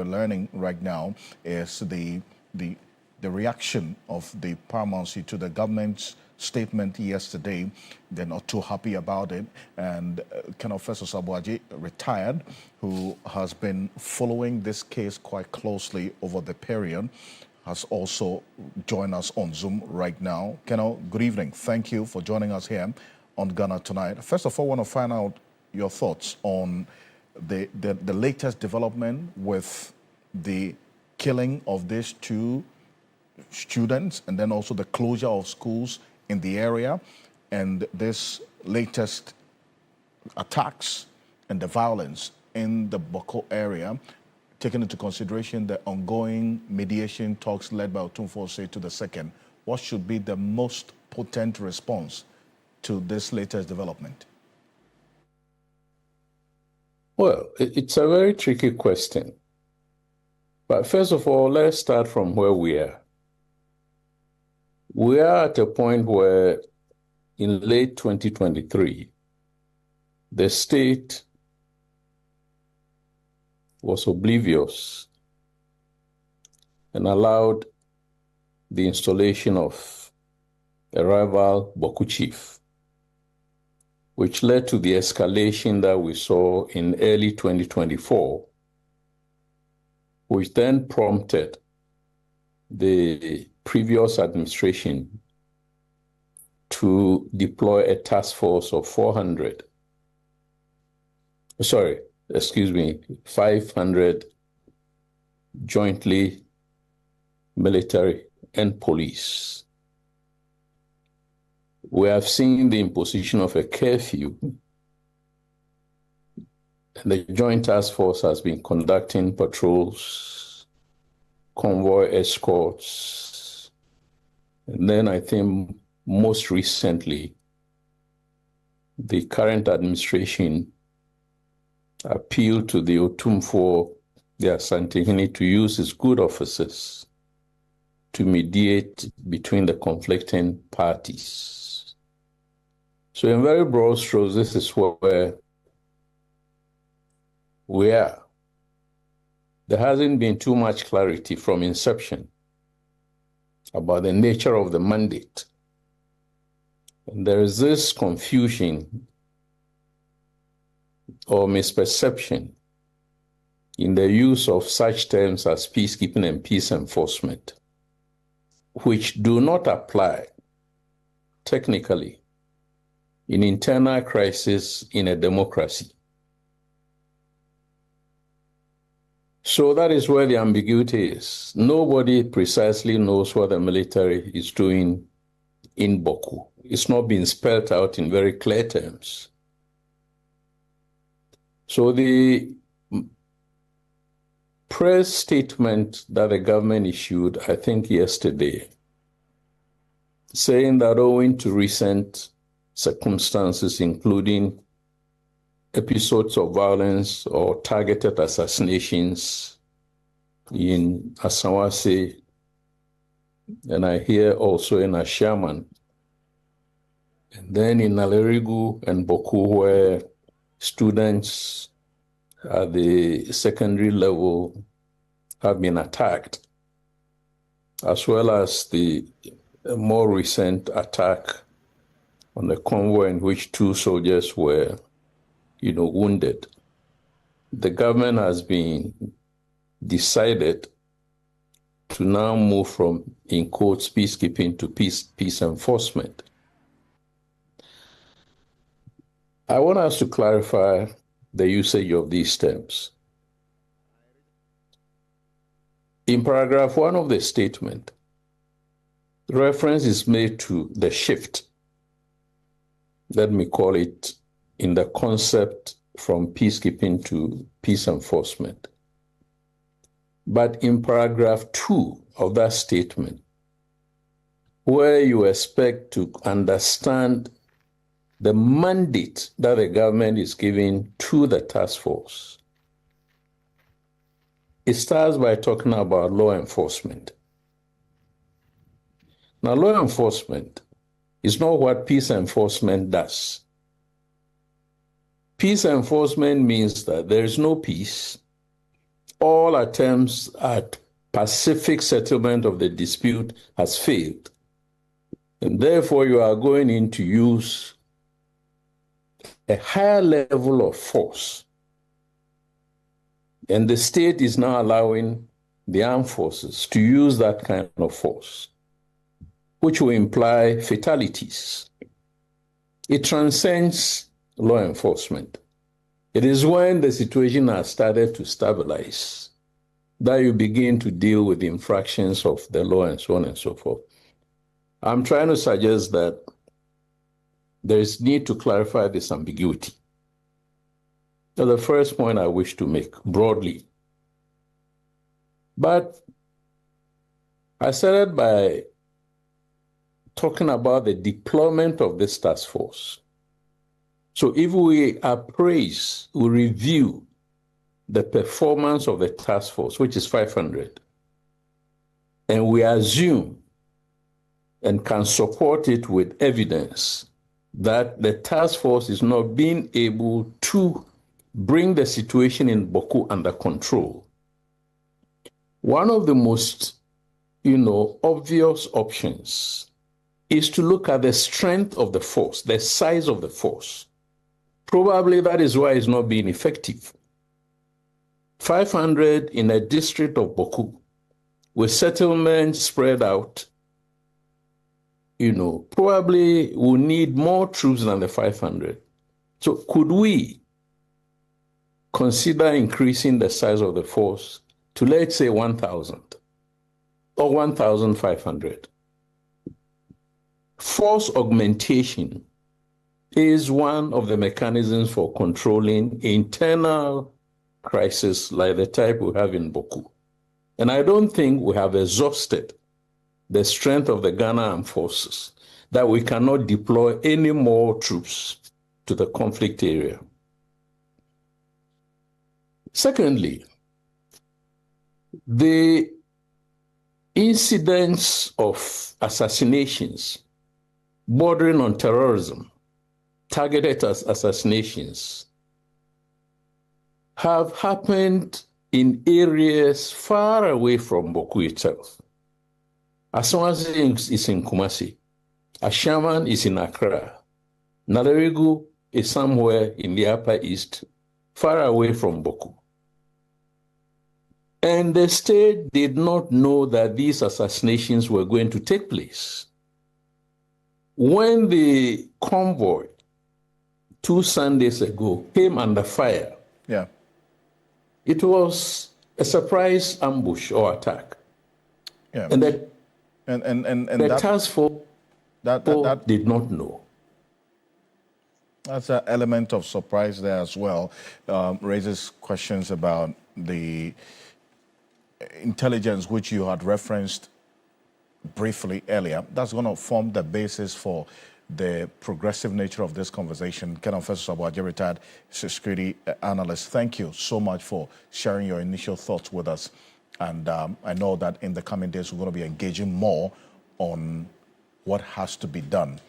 we're learning right now is the reaction of the paramountcy to the government's statement yesterday. They're not too happy about it. And Festus Aboagye, retired, who has been following this case quite closely over the period, has also joined us on Zoom right now. Good evening. Thank you for joining us here on Ghana Tonight. First of all, I want to find out your thoughts on the latest development with the killing of these two students and then also the closure of schools in the area and this latest attacks and the violence in the Bawku area, taking into consideration the ongoing mediation talks led by Otumfuo to the second. What should be the most potent response to this latest development? Well, it's a very tricky question. But first of all, let's start from where we are. We are at a point where in late 2023, the state was oblivious and allowed the installation of a rival Bawku chief, which led to the escalation that we saw in early 2024, which then prompted the previous administration to deploy a task force of 500 jointly military and police. We have seen the imposition of a curfew, and the Joint Task Force has been conducting patrols, convoy escorts, and then I think most recently, the current administration appealed to the Otumfuo, the Asantehene, to use his good offices to mediate between the conflicting parties. So in very broad strokes, this is where we are. There hasn't been too much clarity from inception about the nature of the mandate. And there is this confusion or misperception in the use of such terms as peacekeeping and peace enforcement, which do not apply technically in internal crisis in a democracy. So that is where the ambiguity is. Nobody precisely knows what the military is doing in Bawku. It's not been spelled out in very clear terms. So the press statement that the government issued, I think yesterday, saying that owing to recent circumstances, including episodes of violence or targeted assassinations in Asawase, and I hear also in Ashaman, and then in Alerigu and Bawku, where students at the secondary level have been attacked, as well as the more recent attack on the convoy in which 2 soldiers were wounded. The government has been decided to now move from, in quotes, peacekeeping to peace enforcement. I want us to clarify the usage of these terms. In paragraph 1 of the statement, reference is made to the shift, let me call it, in the concept from peacekeeping to peace enforcement. But in paragraph 2 of that statement, where you expect to understand the mandate that the government is giving to the task force, it starts by talking about law enforcement. Now, law enforcement is not what peace enforcement does. Peace enforcement means that there is no peace all attempts at pacific settlement of the dispute has failed. And therefore, you are going in to use a higher level of force. And the state is now allowing the armed forces to use that kind of force, which will imply fatalities. It transcends law enforcement. It is when the situation has started to stabilize that you begin to deal with the infractions of the law and so on and so forth. I'm trying to suggest that there is need to clarify this ambiguity. That's the first point I wish to make broadly. But I started by talking about the deployment of this task force. So if we appraise, we review the performance of the task force, which is 500, and we assume and can support it with evidence that the task force is not being able to bring the situation in Bawku under control, one of the most, obvious options is to look at the strength of the force, the size of the force. Probably that is why it's not being effective. 500 in a district of Bawku, with settlements spread out, probably will need more troops than the 500. So could we consider increasing the size of the force to, let's say, 1,000 or 1,500? Force augmentation is one of the mechanisms for controlling internal crisis like the type we have in Bawku. And I don't think we have exhausted the strength of the Ghana armed forces that we cannot deploy any more troops to the conflict area. Secondly, the incidents of assassinations bordering on terrorism, targeted assassinations, have happened in areas far away from Bawku itself. Aswazi is in Kumasi. Ashaman is in Accra. Nalerigu is somewhere in the Upper East, far away from Bawku. And the state did not know that these assassinations were going to take place. When the convoy 2 Sundays ago came under fire, it was a surprise ambush or attack. Yeah. And the task force did not know. That's an element of surprise there as well. Raises questions about the intelligence which you had referenced briefly earlier. That's going to form the basis for the progressive nature of this conversation. Festus Aboagye, retired security analyst, thank you so much for sharing your initial thoughts with us. And I know that in the coming days, we're going to be engaging more on what has to be done